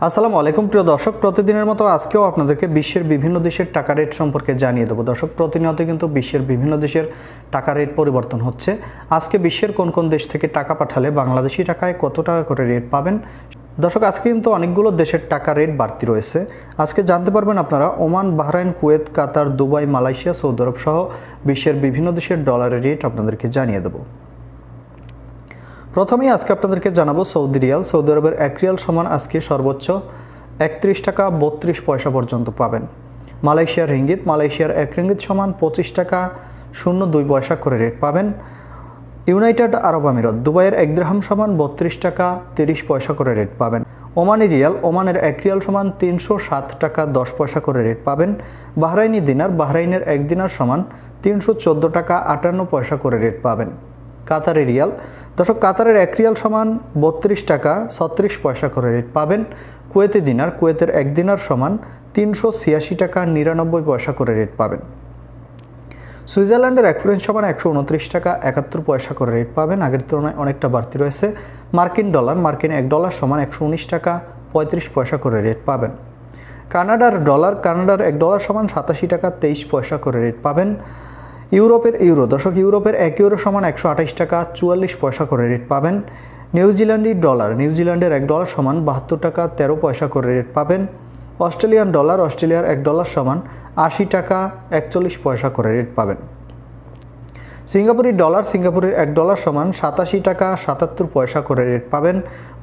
আসসালামু আলাইকুম প্রিয় দর্শক, প্রতিদিনের মতো আজকেও আপনাদেরকে বিশ্বের বিভিন্ন দেশের টাকা রেট সম্পর্কে জানিয়ে দেবো। দর্শক, প্রতিনিয়ত কিন্তু বিশ্বের বিভিন্ন দেশের টাকা রেট পরিবর্তন হচ্ছে। আজকে বিশ্বের কোন কোন দেশ থেকে টাকা পাঠালে বাংলাদেশি টাকায় কত টাকা করে রেট পাবেন। দর্শক, আজকে কিন্তু অনেকগুলো দেশের টাকা রেট বাড়তি রয়েছে। আজকে জানতে পারবেন আপনারা ওমান, বাহরাইন, কুয়েত, কাতার, দুবাই, মালয়েশিয়া, সৌদি আরব সহ বিশ্বের বিভিন্ন দেশের ডলারের রেট আপনাদেরকে জানিয়ে দেবো। প্রথমেই আজকে আপনাদেরকে জানাবো সৌদি রিয়াল। সৌদি আরবের 1 রিয়াল সমান আজকে সর্বোচ্চ 31 টাকা 32 পয়সা পর্যন্ত পাবেন। মালয়েশিয়ার রিঙ্গিত, মালয়েশিয়ার 1 রিঙ্গিত সমান 25 টাকা 02 পয়সা করে রেট পাবেন। ইউনাইটেড আরব আমিরাত, দুবাইয়ের 1 দিরহাম সমান 32 টাকা 30 পয়সা করে রেট পাবেন। ওমানি রিয়াল, ওমানের 1 রিয়াল সমান 307 টাকা 10 পয়সা করে রেট পাবেন। বাহরাইনি দিনার, বাহরাইনের 1 দিনার সমান 314 টাকা 58 পয়সা করে রেট পাবেন। কাতারের রিয়াল, দর্শক কাতারের 1 রিয়াল সমান 32 টাকা 36 পয়সা করে রেট পাবেন। কুয়েতি দিনার, কুয়েতের 1 দিনার সমান 386 টাকা 99 পয়সা করে রেট পাবেন। সুইজারল্যান্ডের 1 ফ্রাঙ্ক সমান 129 টাকা 71 পয়সা করে রেট পাবেন, আগের তুলনায় অনেকটা বাড়তি রয়েছে। মার্কিন ডলার, মার্কিন 1 ডলার সমান 119 টাকা 35 পয়সা করে রেট পাবেন। কানাডার ডলার, কানাডার 1 ডলার সমান 87 টাকা 23 পয়সা করে রেট পাবেন। ইউরোপের ইউরো, দর্শক ইউরোপের 1 ইউরো সমান 128 টাকা 44 পয়সা করে রেট পাবেন। নিউজিল্যান্ডি ডলার, নিউজিল্যান্ডের 1 ডলার সমান 72 টাকা 13 পয়সা করে রেট পাবেন। অস্ট্রেলিয়ান ডলার, অস্ট্রেলিয়ার 1 ডলার সমান 80 টাকা 41 পয়সা করে রেট পাবেন। সিঙ্গাপুরি ডলার, সিঙ্গাপুরের 1 ডলার সমান 87 টাকা 77 পয়সা করে রেট পাবেন।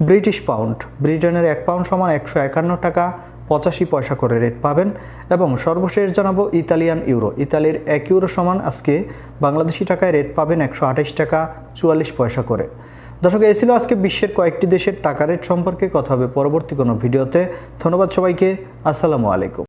ব্রিটিশ পাউন্ড, ব্রিটেনের 1 পাউন্ড সমান 151 টাকা 85 পয়সা করে রেট পাবেন। এবং সর্বশেষ জানাবো ইতালিয়ান ইউরো, ইতালির 1 ইউরো সমান আজকে বাংলাদেশি টাকায় রেট পাবেন 128 টাকা 44 পয়সা করে। দর্শক, এই ছিল আজকে বিশ্বের কয়েকটি দেশের টাকা রেট সম্পর্কে। কথা হবে পরবর্তী কোনো ভিডিওতে। ধন্যবাদ সবাইকে। আসসালামু আলাইকুম।